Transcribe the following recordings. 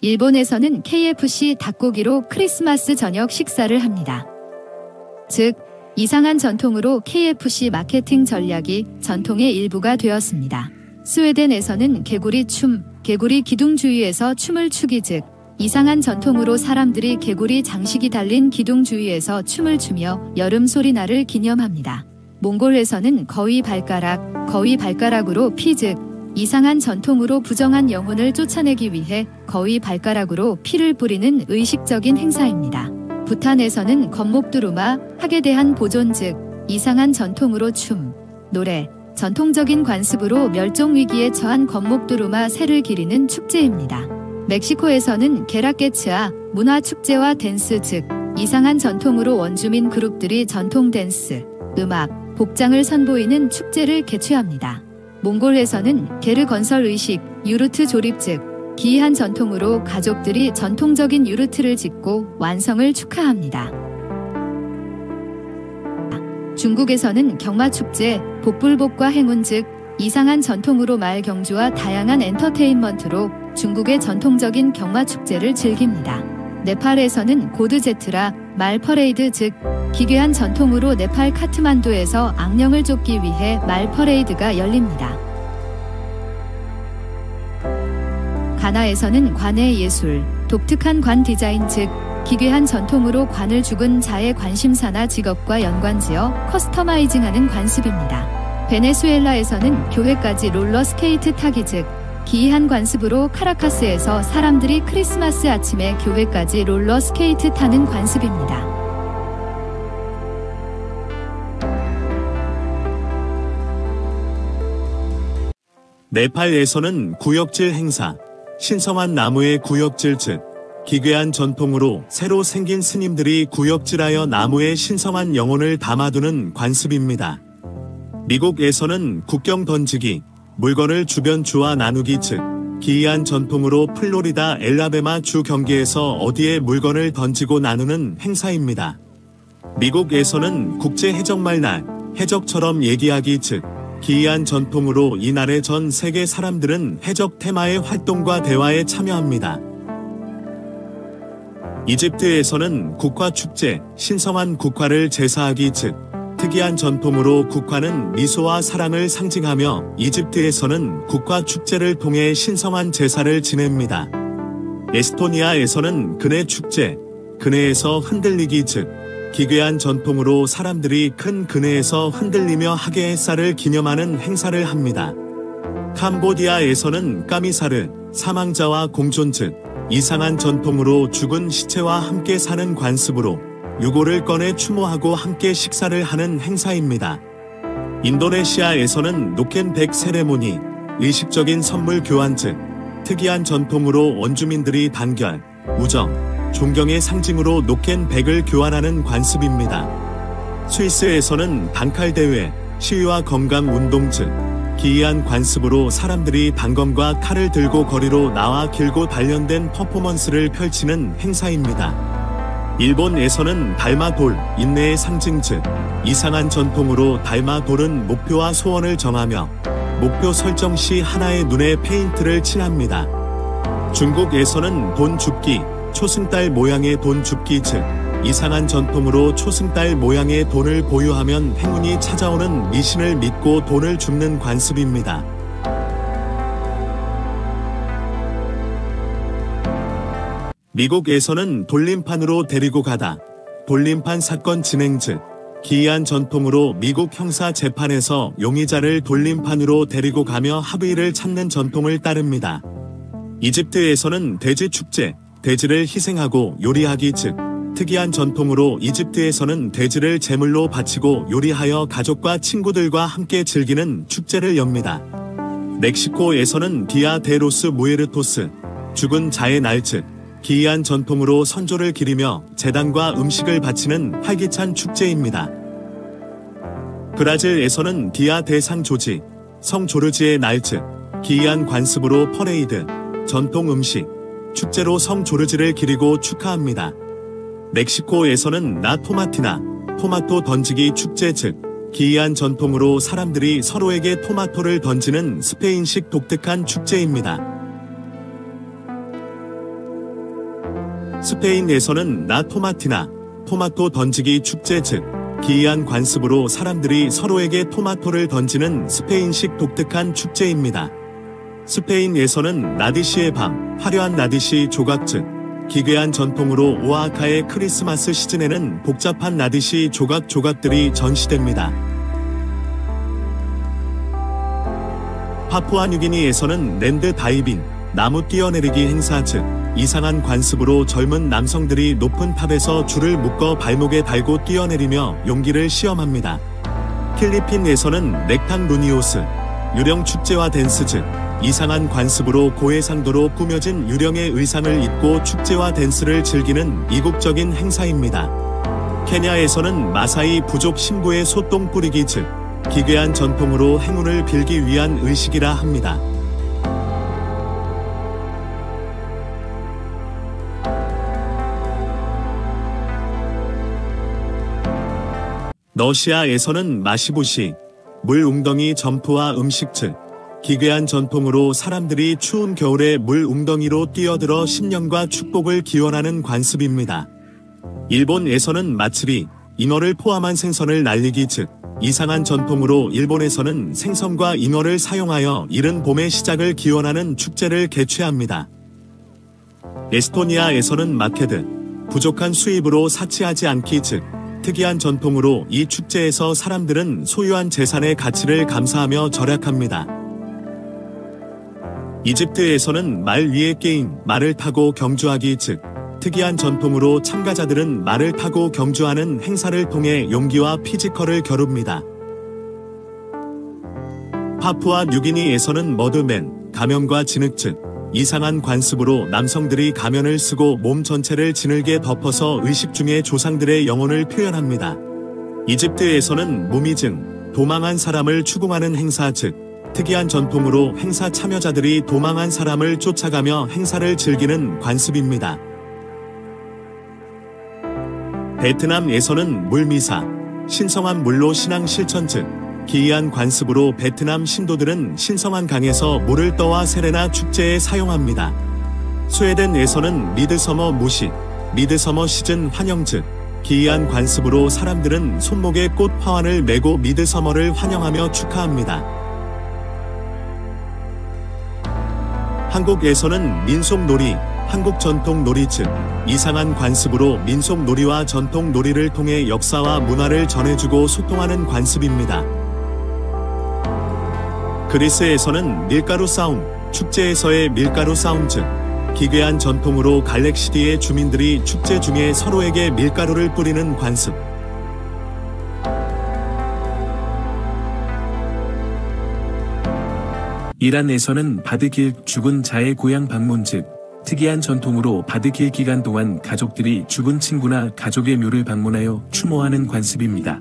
일본에서는 KFC 닭고기로 크리스마스 저녁 식사를 합니다. 즉, 이상한 전통으로 KFC 마케팅 전략이 전통의 일부가 되었습니다. 스웨덴에서는 개구리 춤, 개구리 기둥 주위에서 춤을 추기 즉, 이상한 전통으로 사람들이 개구리 장식이 달린 기둥 주위에서 춤을 추며 여름 소리날을 기념합니다. 몽골에서는 거위 발가락으로 피 즉, 이상한 전통으로 부정한 영혼을 쫓아내기 위해 거위 발가락으로 피를 뿌리는 의식적인 행사입니다. 부탄에서는 건목두루마, 학에 대한 보존 즉, 이상한 전통으로 춤, 노래, 전통적인 관습으로 멸종위기에 처한 건목두루마 새를 기리는 축제입니다. 멕시코에서는 게라케츠아, 문화축제와 댄스 즉, 이상한 전통으로 원주민 그룹들이 전통 댄스, 음악, 복장을 선보이는 축제를 개최합니다. 몽골에서는 게르 건설 의식, 유르트 조립 즉, 기이한 전통으로 가족들이 전통적인 유르트를 짓고 완성을 축하합니다. 중국에서는 경마축제, 복불복과 행운 즉, 이상한 전통으로 말 경주와 다양한 엔터테인먼트로 중국의 전통적인 경마축제를 즐깁니다. 네팔에서는 고드제트라, 말 퍼레이드 즉, 기괴한 전통으로 네팔 카트만두에서 악령을 쫓기 위해 말 퍼레이드가 열립니다. 가나에서는 관의 예술, 독특한 관 디자인 즉, 기괴한 전통으로 관을 죽은 자의 관심사나 직업과 연관지어 커스터마이징하는 관습입니다. 베네수엘라에서는 교회까지 롤러스케이트 타기 즉, 기이한 관습으로 카라카스에서 사람들이 크리스마스 아침에 교회까지 롤러스케이트 타는 관습입니다. 네팔에서는 구역질 행사, 신성한 나무의 구역질 즉, 기괴한 전통으로 새로 생긴 스님들이 구역질하여 나무에 신성한 영혼을 담아두는 관습입니다. 미국에서는 국경 던지기, 물건을 주변 주와 나누기 즉, 기이한 전통으로 플로리다 엘라베마 주 경기에서 어디에 물건을 던지고 나누는 행사입니다. 미국에서는 국제 해적말 날, 해적처럼 얘기하기 즉, 기이한 전통으로 이날에 전 세계 사람들은 해적 테마의 활동과 대화에 참여합니다. 이집트에서는 국화축제, 신성한 국화를 제사하기 즉, 특이한 전통으로 국화는 미소와 사랑을 상징하며 이집트에서는 국화축제를 통해 신성한 제사를 지냅니다. 에스토니아에서는 그네축제, 그네에서 흔들리기 즉, 기괴한 전통으로 사람들이 큰 그네에서 흔들리며 학예 햇살을 기념하는 행사를 합니다. 캄보디아에서는 까미사르, 사망자와 공존 즉, 이상한 전통으로 죽은 시체와 함께 사는 관습으로 유골을 꺼내 추모하고 함께 식사를 하는 행사입니다. 인도네시아에서는 노켄백 세레모니, 의식적인 선물 교환 즉, 특이한 전통으로 원주민들이 단결, 우정, 존경의 상징으로 노켄백을 교환하는 관습입니다. 스위스에서는 단칼대회, 시위와 건강운동 즉, 기이한 관습으로 사람들이 단검과 칼을 들고 거리로 나와 길고 단련된 퍼포먼스를 펼치는 행사입니다. 일본에서는 달마돌, 인내의 상징 즉, 이상한 전통으로 달마돌은 목표와 소원을 정하며 목표 설정 시 하나의 눈에 페인트를 칠합니다. 중국에서는 돈 줍기, 초승달 모양의 돈 줍기 즉, 이상한 전통으로 초승달 모양의 돈을 보유하면 행운이 찾아오는 미신을 믿고 돈을 줍는 관습입니다. 미국에서는 돌림판으로 데리고 가다, 돌림판 사건 진행 즉, 기이한 전통으로 미국 형사 재판에서 용의자를 돌림판으로 데리고 가며 합의를 찾는 전통을 따릅니다. 이집트에서는 돼지 축제, 돼지를 희생하고 요리하기 즉, 특이한 전통으로 이집트에서는 돼지를 제물로 바치고 요리하여 가족과 친구들과 함께 즐기는 축제를 엽니다. 멕시코에서는 디아 데 로스 무에르토스, 죽은 자의 날 즉, 기이한 전통으로 선조를 기리며 제단과 음식을 바치는 활기찬 축제입니다. 브라질에서는 디아 데 상 조지, 성 조르지의 날 즉, 기이한 관습으로 퍼레이드, 전통 음식, 축제로 성 조르지를 기리고 축하합니다. 멕시코에서는 나 토마티나, 토마토 던지기 축제 즉, 기이한 전통으로 사람들이 서로에게 토마토를 던지는 스페인식 독특한 축제입니다. 스페인에서는 나 토마티나 토마토 던지기 축제 즉 기이한 관습으로 사람들이 서로에게 토마토를 던지는 스페인식 독특한 축제입니다. 스페인에서는 나디시의 밤, 화려한 나디시 조각 즉 기괴한 전통으로 오아하카의 크리스마스 시즌에는 복잡한 나디시 조각들이 전시됩니다. 파푸아뉴기니에서는 랜드 다이빙, 나무 뛰어내리기 행사 즉 이상한 관습으로 젊은 남성들이 높은 탑에서 줄을 묶어 발목에 달고 뛰어내리며 용기를 시험합니다. 필리핀에서는 넥탕 루니오스, 유령 축제와 댄스 즉 이상한 관습으로 고해상도로 꾸며진 유령의 의상을 입고 축제와 댄스를 즐기는 이국적인 행사입니다. 케냐에서는 마사이 부족 신부의 소똥 뿌리기 즉 기괴한 전통으로 행운을 빌기 위한 의식이라 합니다. 러시아에서는 마시부시, 물 웅덩이 점프와 음식 즉 기괴한 전통으로 사람들이 추운 겨울에 물 웅덩이로 뛰어들어 신년과 축복을 기원하는 관습입니다. 일본에서는 마츠리, 잉어를 포함한 생선을 날리기 즉 이상한 전통으로 일본에서는 생선과 잉어를 사용하여 이른 봄의 시작을 기원하는 축제를 개최합니다. 에스토니아에서는 마케드, 부족한 수입으로 사치하지 않기 즉 특이한 전통으로 이 축제에서 사람들은 소유한 재산의 가치를 감사하며 절약합니다. 이집트에서는 말 위의 게임, 말을 타고 경주하기 즉 특이한 전통으로 참가자들은 말을 타고 경주하는 행사를 통해 용기와 피지컬을 겨룹니다. 파푸아 뉴기니에서는 머드맨, 가면과 진흙 즉 이상한 관습으로 남성들이 가면을 쓰고 몸 전체를 진흙에 덮어서 의식 중의 조상들의 영혼을 표현합니다. 이집트에서는 무미증, 도망한 사람을 추궁하는 행사 즉 특이한 전통으로 행사 참여자들이 도망한 사람을 쫓아가며 행사를 즐기는 관습입니다. 베트남에서는 물미사, 신성한 물로 신앙 실천 즉 기이한 관습으로 베트남 신도들은 신성한 강에서 물을 떠와 세레나 축제에 사용합니다. 스웨덴에서는 미드서머 무식, 미드서머 시즌 환영 즉 기이한 관습으로 사람들은 손목에 꽃 화환을 메고 미드서머를 환영하며 축하합니다. 한국에서는 민속놀이, 한국 전통 놀이 즉 이상한 관습으로 민속놀이와 전통 놀이를 통해 역사와 문화를 전해주고 소통하는 관습입니다. 그리스에서는 밀가루 싸움, 축제에서의 밀가루 싸움 즉 기괴한 전통으로 갈렉시티의 주민들이 축제 중에 서로에게 밀가루를 뿌리는 관습. 이란에서는 바드길 죽은 자의 고향 방문 즉 특이한 전통으로 바드길 기간 동안 가족들이 죽은 친구나 가족의 묘를 방문하여 추모하는 관습입니다.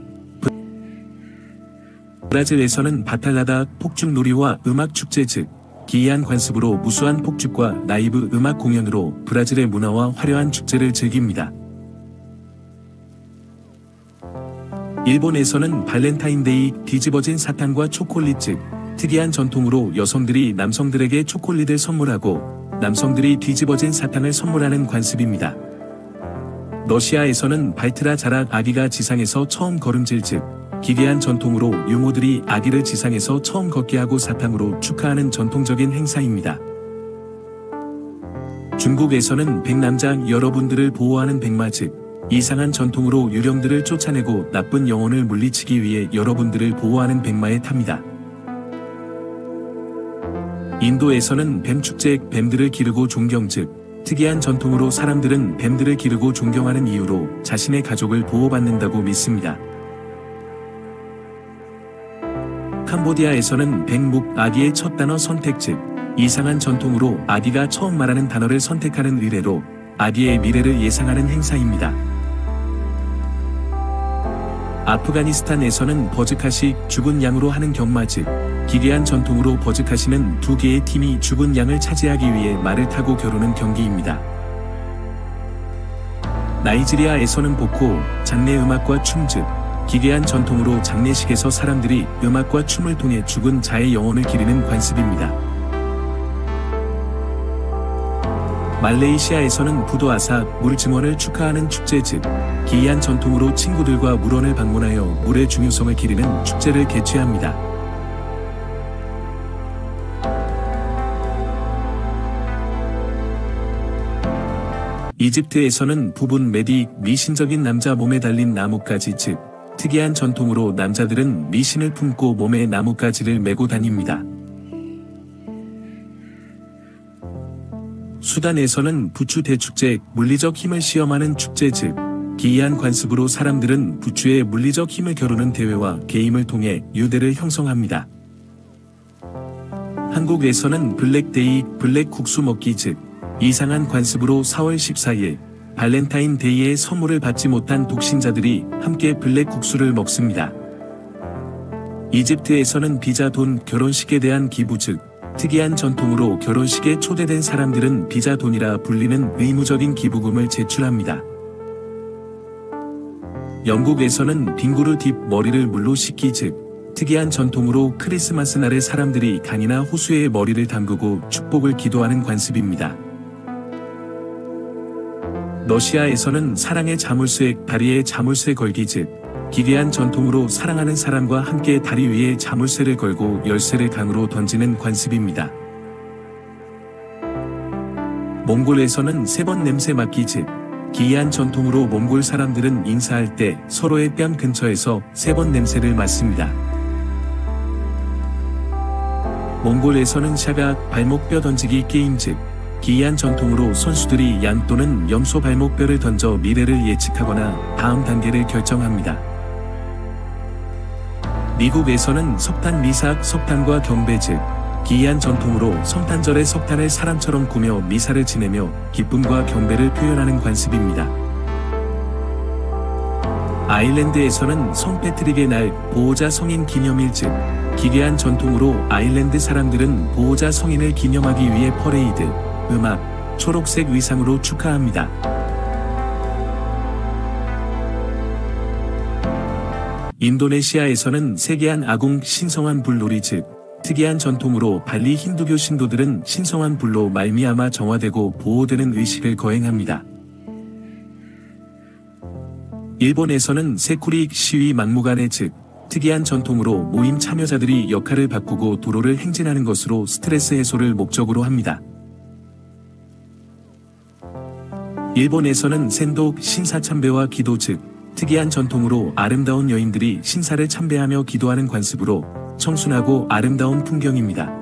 브라질에서는 바탈라다 폭죽놀이와 음악축제 즉 기이한 관습으로 무수한 폭죽과 라이브 음악 공연으로 브라질의 문화와 화려한 축제를 즐깁니다. 일본에서는 발렌타인데이 뒤집어진 사탕과 초콜릿 즉 특이한 전통으로 여성들이 남성들에게 초콜릿을 선물하고 남성들이 뒤집어진 사탕을 선물하는 관습입니다. 러시아에서는 발트라 자락 아기가 지상에서 처음 걸음질 즉 기괴한 전통으로 유모들이 아기를 지상에서 처음 걷게 하고 사탕으로 축하하는 전통적인 행사입니다. 중국에서는 백남장 여러분들을 보호하는 백마 즉 이상한 전통으로 유령들을 쫓아내고 나쁜 영혼을 물리치기 위해 여러분들을 보호하는 백마에 탑니다. 인도에서는 뱀축제 뱀들을 기르고 존경 즉 특이한 전통으로 사람들은 뱀들을 기르고 존경하는 이유로 자신의 가족을 보호받는다고 믿습니다. 캄보디아에서는 백묵 아기의 첫 단어 선택 즉 이상한 전통으로 아기가 처음 말하는 단어를 선택하는 의례로 아기의 미래를 예상하는 행사입니다. 아프가니스탄에서는 버즈카시 죽은 양으로 하는 경마 즉 기괴한 전통으로 버즈카시는 두 개의 팀이 죽은 양을 차지하기 위해 말을 타고 겨루는 경기입니다. 나이지리아에서는 보코, 장례 음악과 춤 즉 기괴한 전통으로 장례식에서 사람들이 음악과 춤을 통해 죽은 자의 영혼을 기리는 관습입니다. 말레이시아에서는 부도아사 물 증원을 축하하는 축제 즉 기이한 전통으로 친구들과 물원을 방문하여 물의 중요성을 기리는 축제를 개최합니다. 이집트에서는 부분 메딕 미신적인 남자 몸에 달린 나뭇가지 즉 특이한 전통으로 남자들은 미신을 품고 몸에 나뭇가지를 메고 다닙니다. 수단에서는 부추 대축제 물리적 힘을 시험하는 축제 즉 기이한 관습으로 사람들은 부추의 물리적 힘을 겨루는 대회와 게임을 통해 유대를 형성합니다. 한국에서는 블랙데이 블랙 국수 먹기 즉 이상한 관습으로 4월 14일 발렌타인데이에 선물을 받지 못한 독신자들이 함께 블랙 국수를 먹습니다. 이집트에서는 비자 돈 결혼식에 대한 기부 즉 특이한 전통으로 결혼식에 초대된 사람들은 비자 돈이라 불리는 의무적인 기부금을 제출합니다. 영국에서는 빙구르 딥 머리를 물로 씻기 즉 특이한 전통으로 크리스마스 날에 사람들이 강이나 호수에 머리를 담그고 축복을 기도하는 관습입니다. 러시아에서는 사랑의 자물쇠 다리에 자물쇠 걸기 즉 기괴한 전통으로 사랑하는 사람과 함께 다리 위에 자물쇠를 걸고 열쇠를 강으로 던지는 관습입니다. 몽골에서는 3번 냄새 맡기 즉 기이한 전통으로 몽골 사람들은 인사할 때 서로의 뺨 근처에서 3번 냄새를 맡습니다. 몽골에서는 샤각 발목뼈 던지기 게임 즉 기이한 전통으로 선수들이 양 또는 염소 발목뼈를 던져 미래를 예측하거나 다음 단계를 결정합니다. 미국에서는 석탄 미삭 석탄과 경배 즉 기이한 전통으로 성탄절에 석탄을 사람처럼 꾸며 미사를 지내며 기쁨과 경배를 표현하는 관습입니다. 아일랜드에서는 성 패트릭의 날 보호자 성인 기념일 즉 기괴한 전통으로 아일랜드 사람들은 보호자 성인을 기념하기 위해 퍼레이드, 음악, 초록색 의상으로 축하합니다. 인도네시아에서는 세계한 아궁 신성한 불놀이 즉 특이한 전통으로 발리 힌두교 신도들은 신성한 불로 말미암아 정화되고 보호되는 의식을 거행합니다. 일본에서는 세쿠리 시위 막무가내 즉 특이한 전통으로 모임 참여자들이 역할을 바꾸고 도로를 행진하는 것으로 스트레스 해소를 목적으로 합니다. 일본에서는 센독 신사참배와 기도 즉 특이한 전통으로 아름다운 여인들이 신사를 참배하며 기도하는 관습으로 청순하고 아름다운 풍경입니다.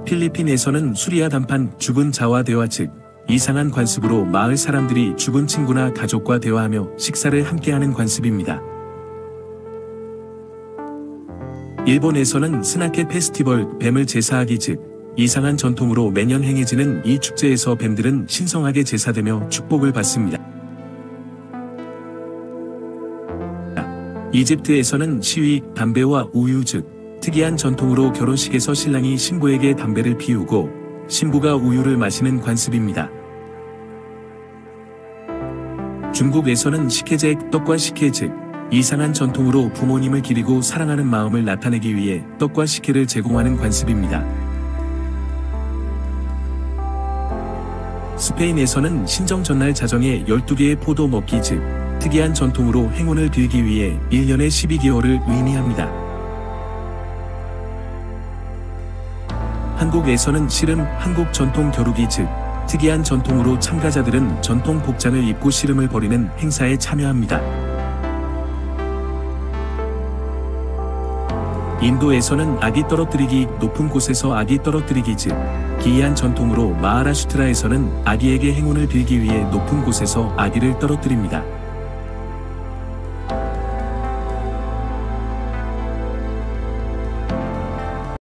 필리핀에서는 수리아 단판 죽은 자와 대화 즉 이상한 관습으로 마을 사람들이 죽은 친구나 가족과 대화하며 식사를 함께하는 관습입니다. 일본에서는 스나케 페스티벌 뱀을 제사하기 즉 이상한 전통으로 매년 행해지는 이 축제에서 뱀들은 신성하게 제사되며 축복을 받습니다. 이집트에서는 시위 담배와 우유 즉 특이한 전통으로 결혼식에서 신랑이 신부에게 담배를 피우고 신부가 우유를 마시는 관습입니다. 중국에서는 식혜제 떡과 식혜 즉 이상한 전통으로 부모님을 기리고 사랑하는 마음을 나타내기 위해 떡과 식혜를 제공하는 관습입니다. 스페인에서는 신정 전날 자정에 12개의 포도 먹기 즉 특이한 전통으로 행운을 빌기 위해 1년에 12개월을 의미합니다. 한국에서는 씨름 한국 전통 겨루기 즉 특이한 전통으로 참가자들은 전통 복장을 입고 씨름을 벌이는 행사에 참여합니다. 인도에서는 아기 떨어뜨리기 높은 곳에서 아기 떨어뜨리기 즉 기이한 전통으로 마하라슈트라에서는 아기에게 행운을 빌기 위해 높은 곳에서 아기를 떨어뜨립니다.